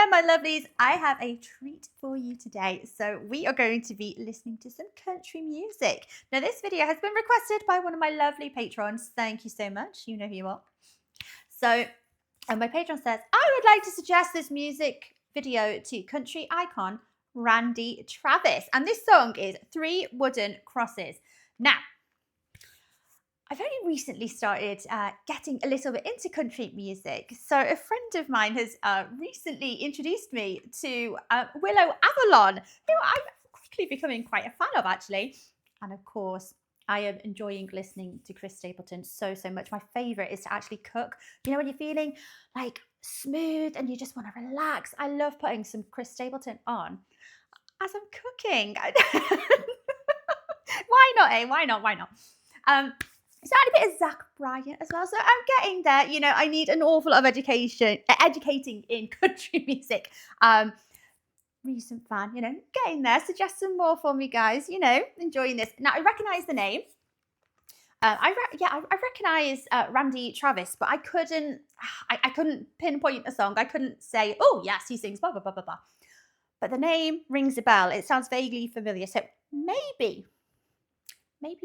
there, my lovelies. I have a treat for you today. So we are going to be listening to some country music. Now, this video has been requested by one of my lovely patrons. Thank you so much. You know who you are. So, and my patron says, I would like to suggest this music video to country icon Randy Travis. And this song is Three Wooden Crosses. Now, I've only recently started getting a little bit into country music. So a friend of mine has recently introduced me to Willow Avalon, who I'm quickly becoming quite a fan of, actually. And of course, I am enjoying listening to Chris Stapleton so much. My favourite is to actually cook. You know, when you're feeling like smooth and you just want to relax. I love putting some Chris Stapleton on as I'm cooking. Why not, eh? Why not? So I had a bit of Zach Bryan as well. So I'm getting there. You know, I need an awful lot of educating in country music. Recent fan, you know, getting there. Suggest some more for me, guys. You know, enjoying this. Now, I recognise the name. I recognise Randy Travis, but I couldn't pinpoint a song. I couldn't say, oh, yes, he sings blah, blah, blah, blah, blah. But the name rings a bell. It sounds vaguely familiar. So maybe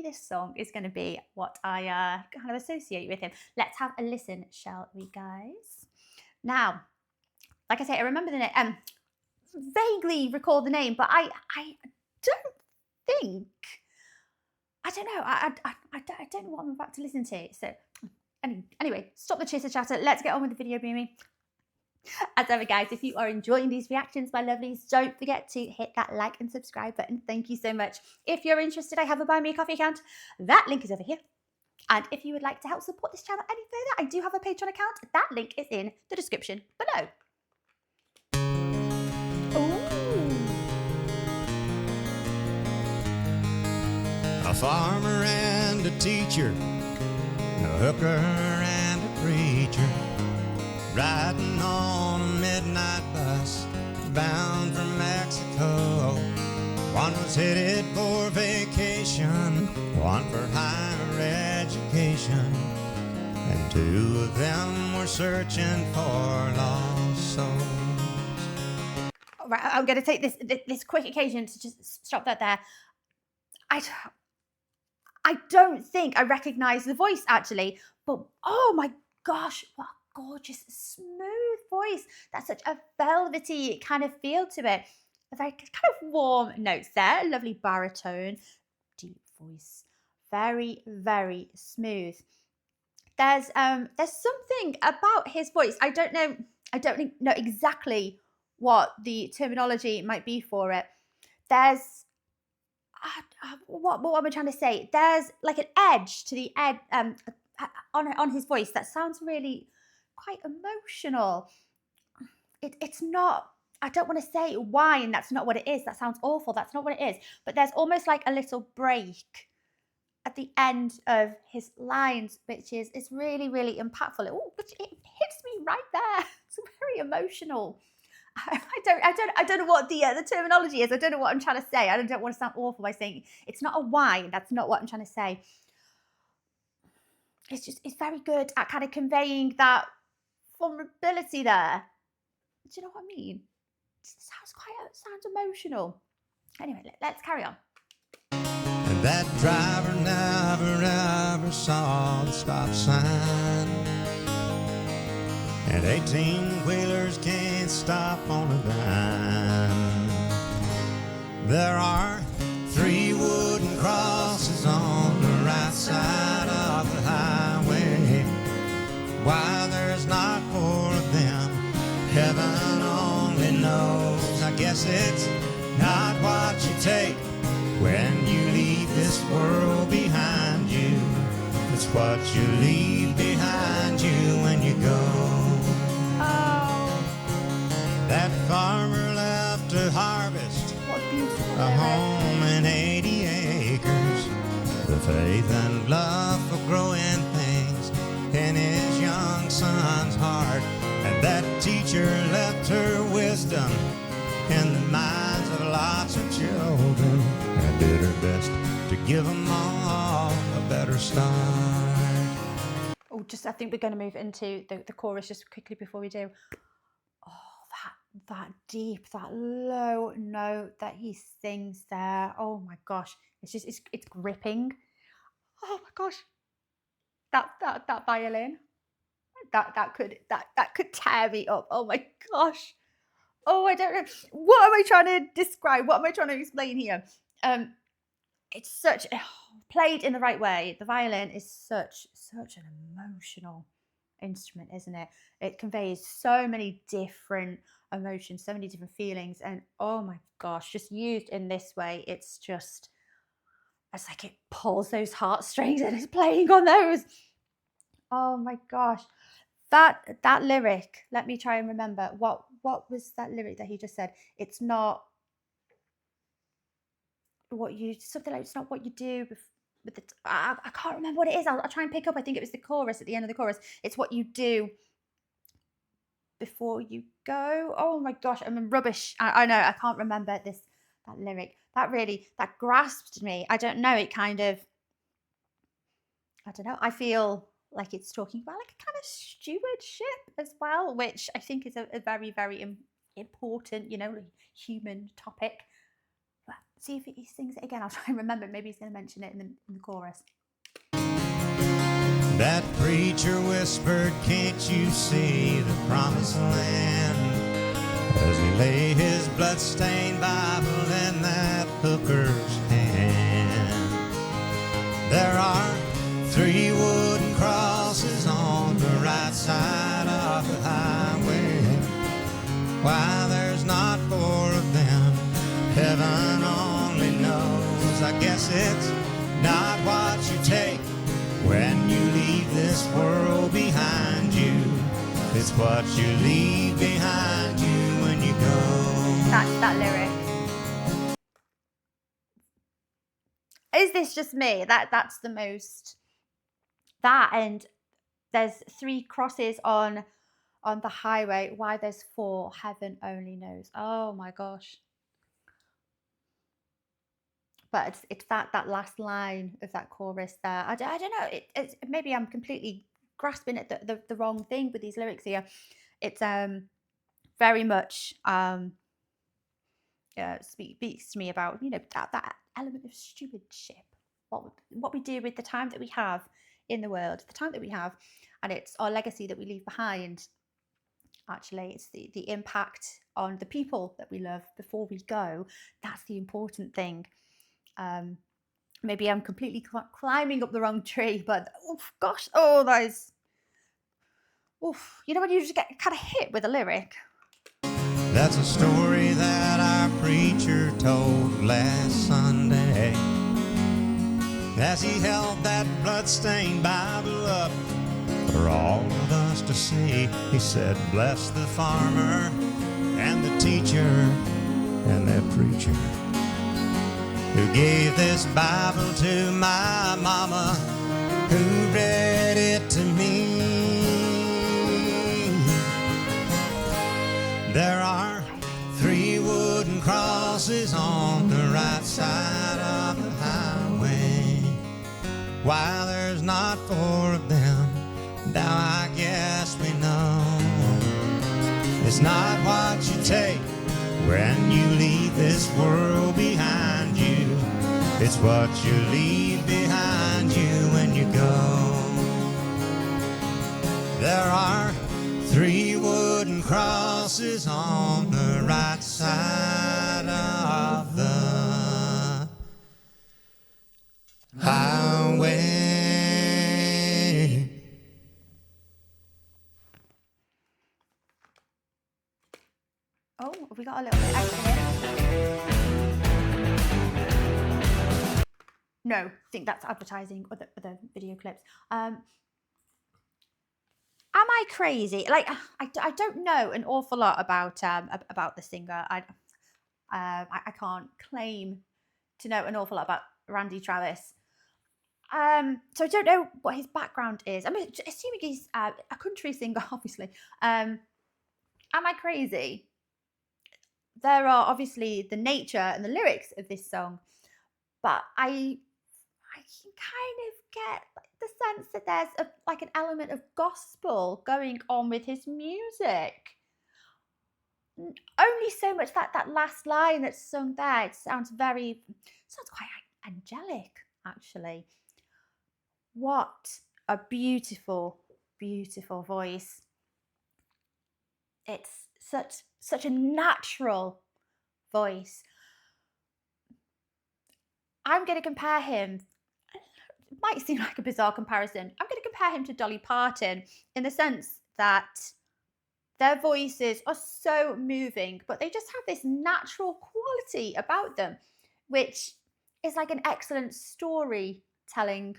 this song is going to be what I kind of associate with him. Let's have a listen, shall we, guys? Now, like I say, I remember the name, vaguely recall the name, but I don't think, I don't know, I don't know what I'm about to listen to. So anyway, stop the chitter chatter. Let's get on with the video, Boomy. As ever, guys, if you are enjoying these reactions, my lovelies, don't forget to hit that like and subscribe button. Thank you so much. If you're interested, I have a Buy Me a Coffee account. That link is over here. And if you would like to help support this channel any further, I do have a Patreon account. That link is in the description below. Ooh. A farmer and a teacher, a hooker and a preacher, riding on a midnight bus bound for Mexico. One was headed for vacation, one for higher education, and two of them were searching for lost souls. All right, I'm going to take this quick occasion to just stop that there. I don't think I recognise the voice, actually, but oh my gosh, what gorgeous, smooth voice. That's such a velvety kind of feel to it. A very kind of warm notes there, lovely baritone, deep voice, very smooth. There's something about his voice. I don't know exactly what the terminology might be for it. There's what am I trying to say? There's like an edge to the on his voice that sounds really quite emotional. It's not, I don't want to say whine, that's not what it is. That sounds awful. That's not what it is. But there's almost like a little break at the end of his lines, which is really impactful. It hits me right there. It's very emotional. I don't know what the terminology is. I don't know what I'm trying to say. I don't want to sound awful by saying it's not a whine. That's not what I'm trying to say. It's very good at kind of conveying that vulnerability there. Do you know what I mean? It sounds emotional. Anyway, let's carry on. And that driver never ever saw the stop sign, and 18-wheelers can't stop on a dime. There are 3 wooden crosses on the right side of the highway. Why there's not 4 of them, heaven only knows. I guess it's not what you take when you leave this world behind you. It's what you leave behind you when you go. Oh. That farmer left to harvest What a home and 80 acres. The faith and love for growing things in his young son's heart. And that teacher left her wisdom in the minds of lots of children, and did her best to give them all a better start. Oh, I think we're going to move into the chorus just quickly before we do. Oh, that deep, that low note that he sings there. Oh my gosh, it's gripping. Oh my gosh, that violin, that could tear me up. Oh my gosh. Oh, I don't know. What am I trying to describe? What am I trying to explain here? It's such played in the right way. The violin is such an emotional instrument, isn't it? It conveys so many different emotions, so many different feelings, and oh my gosh, just used in this way, it's like it pulls those heartstrings and it's playing on those. Oh my gosh. That lyric, let me try and remember. What was that lyric that he just said? It's not what you something like it's not what you do with the I can't remember what it is. I'll try and pick up. I think it was the chorus at the end of the chorus. It's what you do before you go. Oh my gosh, I'm rubbish. I know I can't remember that lyric. That grasped me. I don't know. It kind of I don't know. I feel like it's talking about like a kind of stewardship as well, which I think is a very important, human topic. But see if he sings it again. I'll try and remember. Maybe he's going to mention it in the chorus. That preacher whispered, "Can't you see the promised land?" As he lay his bloodstained Bible in that hooker's hand. There are 3 wooden crosses on the right side of the highway. Why there's not 4 of them, heaven only knows. I guess it's not what you take when you leave this world behind you. It's what you leave behind you when you go. That's that lyric. Is this just me? That's the most. That and there's 3 crosses on the highway. Why there's 4, heaven only knows. Oh my gosh. But it's that last line of that chorus there. I don't know. It's maybe I'm completely grasping at the wrong thing with these lyrics here. It's very much speaks to me about that element of stewardship. What we do with the time that we have in the world, the time that we have, and it's our legacy that we leave behind. Actually, it's the impact on the people that we love before we go. That's the important thing. Maybe I'm completely climbing up the wrong tree, but gosh, that is, when you just get kind of hit with a lyric. That's a story that our preacher told last Sunday, as he held that bloodstained Bible up for all of us to see. He said, "Bless the farmer and the teacher and that preacher who gave this Bible to my mama, who read it to me." There are 3 wooden crosses on the right side of the highway. Why there's not 4 of them, now I guess we know. It's not what you take when you leave this world behind you. It's what you leave behind you when you go. There are 3 wooden crosses on the right side of the highway. Oh, have we got a little bit extra here? No, I think that's advertising or the video clips. Am I crazy? Like, I don't know an awful lot about the singer. I can't claim to know an awful lot about Randy Travis. So I don't know what his background is. I'm assuming he's a country singer, obviously. Am I crazy? There are obviously the nature and the lyrics of this song, but I can kind of get the sense that there's an element of gospel going on with his music. only so much that last line that's sung there. It sounds quite angelic, actually. What a beautiful, beautiful voice. It's such a natural voice. I'm going to compare him. It might seem like a bizarre comparison. I'm going to compare him to Dolly Parton in the sense that their voices are so moving, but they just have this natural quality about them, which is like an excellent storytelling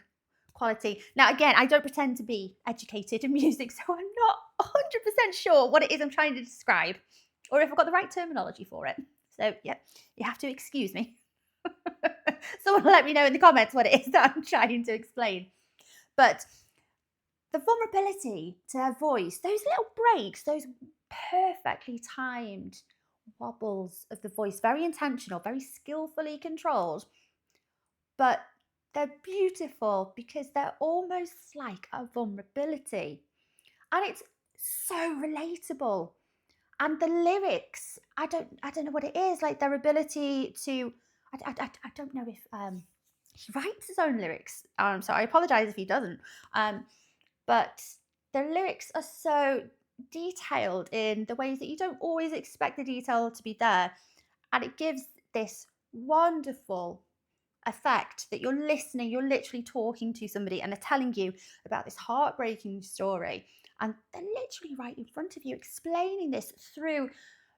quality. Now, again, I don't pretend to be educated in music, so I'm not 100% sure what it is I'm trying to describe or if I've got the right terminology for it. So, yeah, you have to excuse me. Someone let me know in the comments what it is that I'm trying to explain. But the vulnerability to her voice, those little breaks, those perfectly timed wobbles of the voice, very intentional, very skillfully controlled, but they're beautiful because they're almost like a vulnerability. And it's so relatable. And the lyrics, I don't know what it is, like their ability to, I don't know if he writes his own lyrics, so I apologise if he doesn't. But the lyrics are so detailed in the ways that you don't always expect the detail to be there. And it gives this wonderful effect that you're listening, you're literally talking to somebody and they're telling you about this heartbreaking story. And they're literally right in front of you explaining this through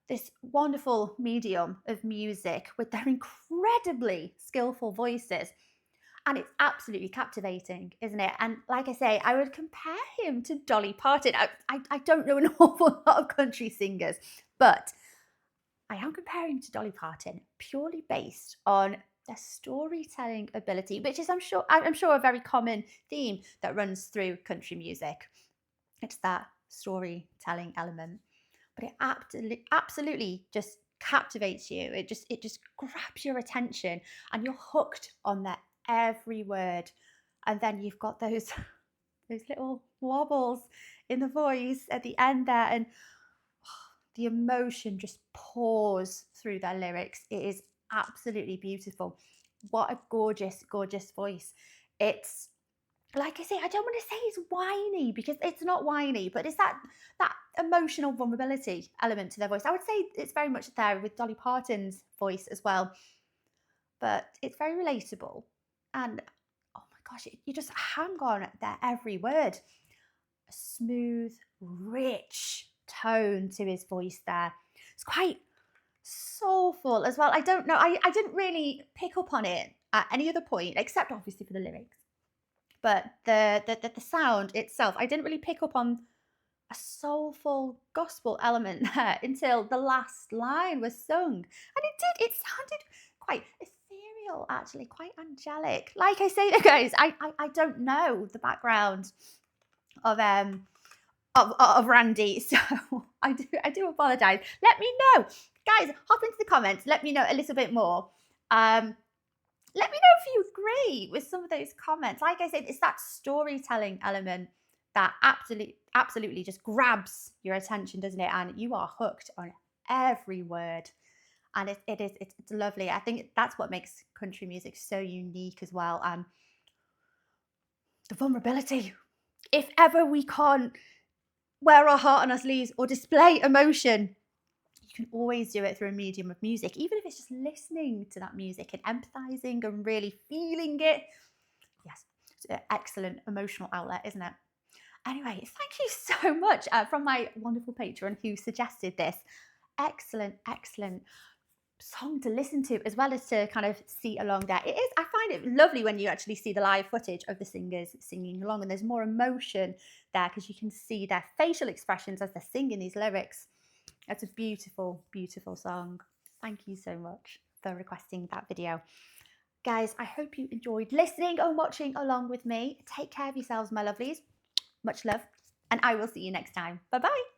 this wonderful medium of music with their incredibly skillful voices. And it's absolutely captivating, isn't it? And like I say, I would compare him to Dolly Parton. I don't know an awful lot of country singers, but I am comparing him to Dolly Parton purely based on their storytelling ability, which is, I'm sure, a very common theme that runs through country music. It's that storytelling element, but it absolutely just captivates you. It just grabs your attention, and you're hooked on that every word. And then you've got those little wobbles in the voice at the end there, and the emotion just pours through their lyrics. It is absolutely beautiful. What a gorgeous, gorgeous voice. It's, like I say, I don't want to say it's whiny because it's not whiny, but it's that emotional vulnerability element to their voice. I would say it's very much there with Dolly Parton's voice as well, but it's very relatable. And oh my gosh, you just hang on their every word. A smooth, rich tone to his voice there. It's quite soulful as well. I don't know, I didn't really pick up on it at any other point, except obviously for the lyrics. But the sound itself, I didn't really pick up on a soulful gospel element there until the last line was sung. And it sounded quite ethereal, actually, quite angelic. Like I say, guys, I don't know the background of Randy, so I do apologise. Let me know, guys. Hop into the comments. Let me know a little bit more. Let me know if you agree with some of those comments. Like I said, it's that storytelling element that absolutely just grabs your attention, doesn't it? And you are hooked on every word. And it's lovely. I think that's what makes country music so unique as well. The vulnerability. If ever we can't wear our heart on our sleeves or display emotion, you can always do it through a medium of music, even if it's just listening to that music and empathizing and really feeling it. Yes, it's an excellent emotional outlet, isn't it? Anyway, thank you so much from my wonderful patron who suggested this. Excellent song to listen to, as well as to kind of see along there. It is, I find it lovely when you actually see the live footage of the singers singing along, and there's more emotion there because you can see their facial expressions as they're singing these lyrics. It's a beautiful, beautiful song. Thank you so much for requesting that video. Guys, I hope you enjoyed listening and watching along with me. Take care of yourselves, my lovelies. Much love, and I will see you next time. Bye-bye.